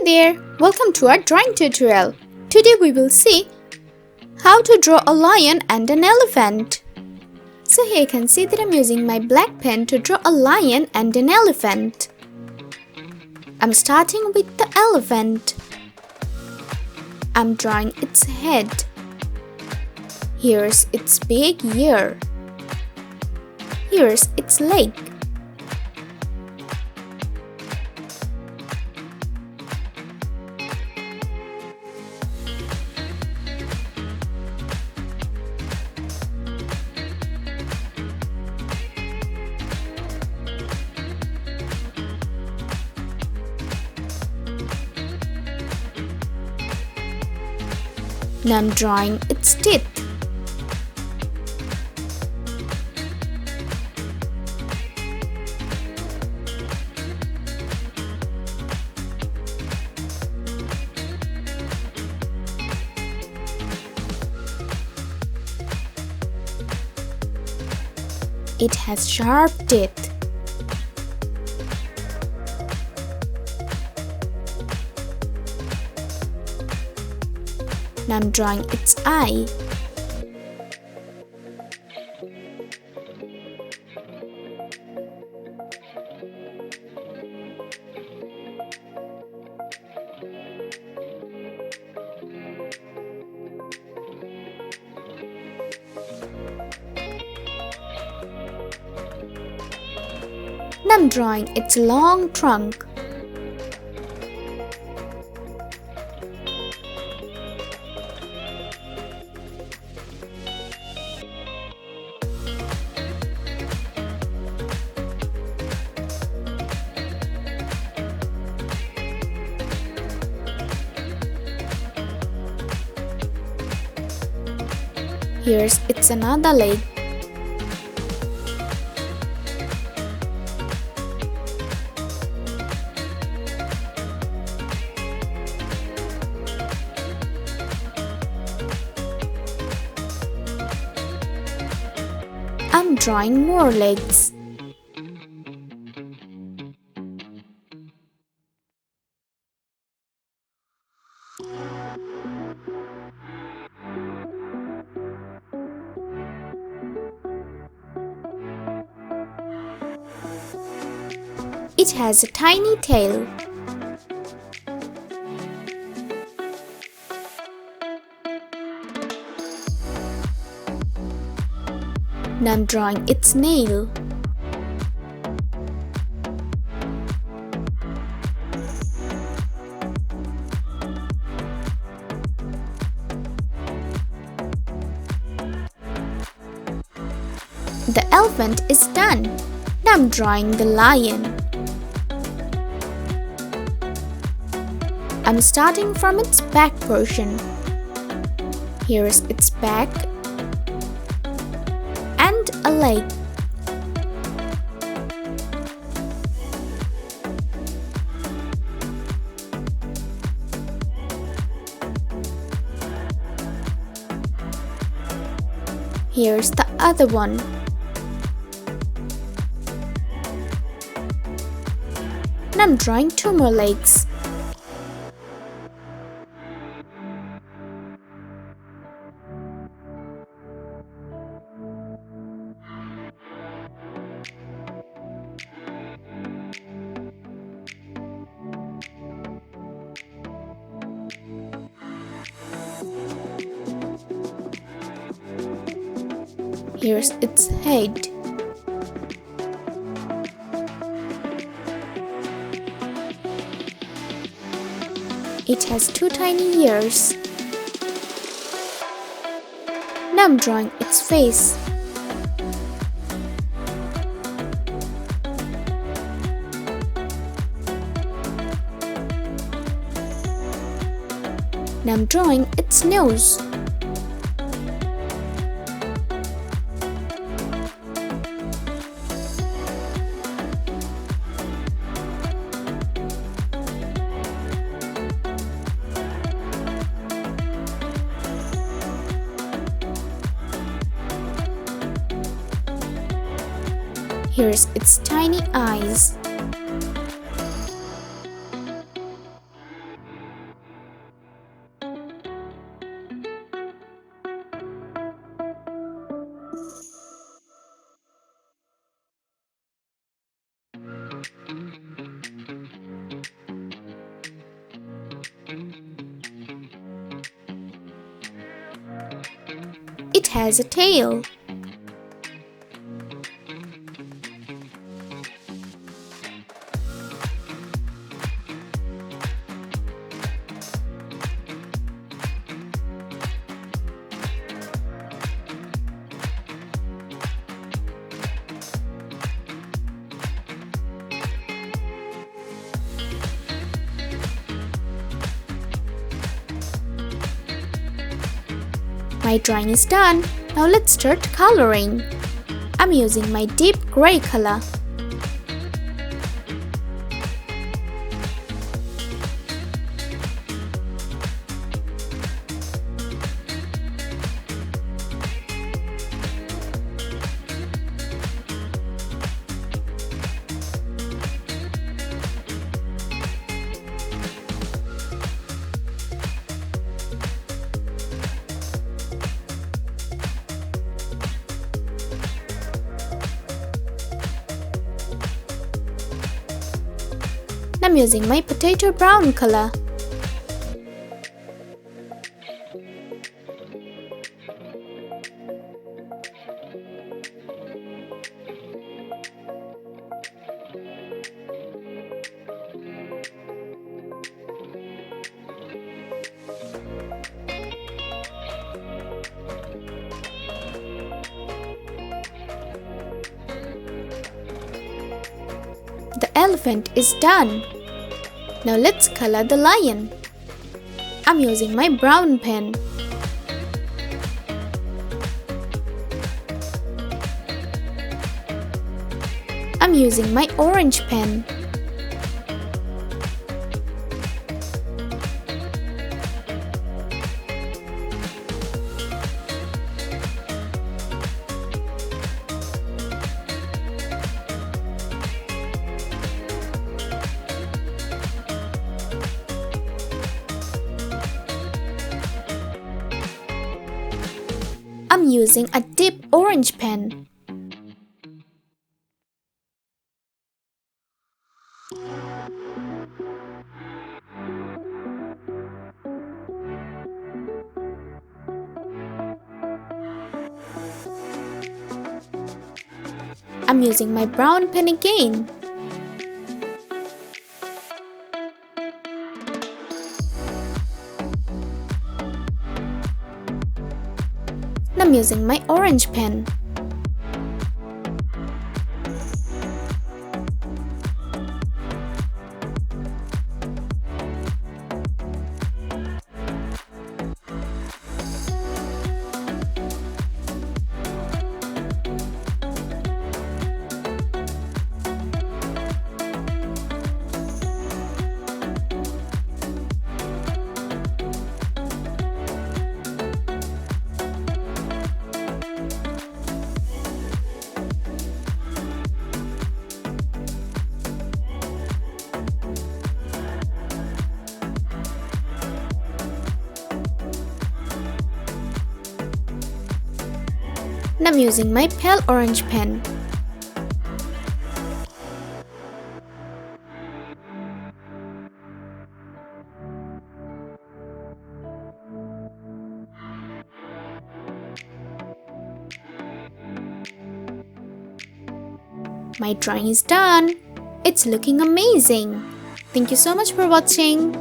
there, welcome to our drawing tutorial. Today we will see how to draw a lion and an elephant. So here you can see that I'm using my black pen to draw a lion and an elephant. I'm starting with the elephant. I'm drawing its head. Here's its big ear. Here's its leg. Now I'm drawing its teeth. It has sharp teeth. Now I'm drawing its eye. Now I'm drawing its long trunk. Here's its another leg. I'm drawing more legs. It has a tiny tail. Now I'm drawing its nail. The elephant is done. Now I'm drawing the lion. I'm starting from its back portion. Here is its back and a leg. Here's the other one. Now I'm drawing two more legs. Here's its head. It has two tiny ears. Now I'm drawing its face. Now I'm drawing its nose. Here's its tiny eyes. has a tail. My drawing is done. Now let's start coloring. I'm using my deep gray color. I'm using my potato brown color. The elephant is done. Now let's color the lion. I'm using my brown pen. I'm using my orange pen. I'm using a deep orange pen. I'm using my brown pen again. I'm using my orange pen. And I'm using my pale orange pen. My drawing is done. It's looking amazing. Thank you so much for watching.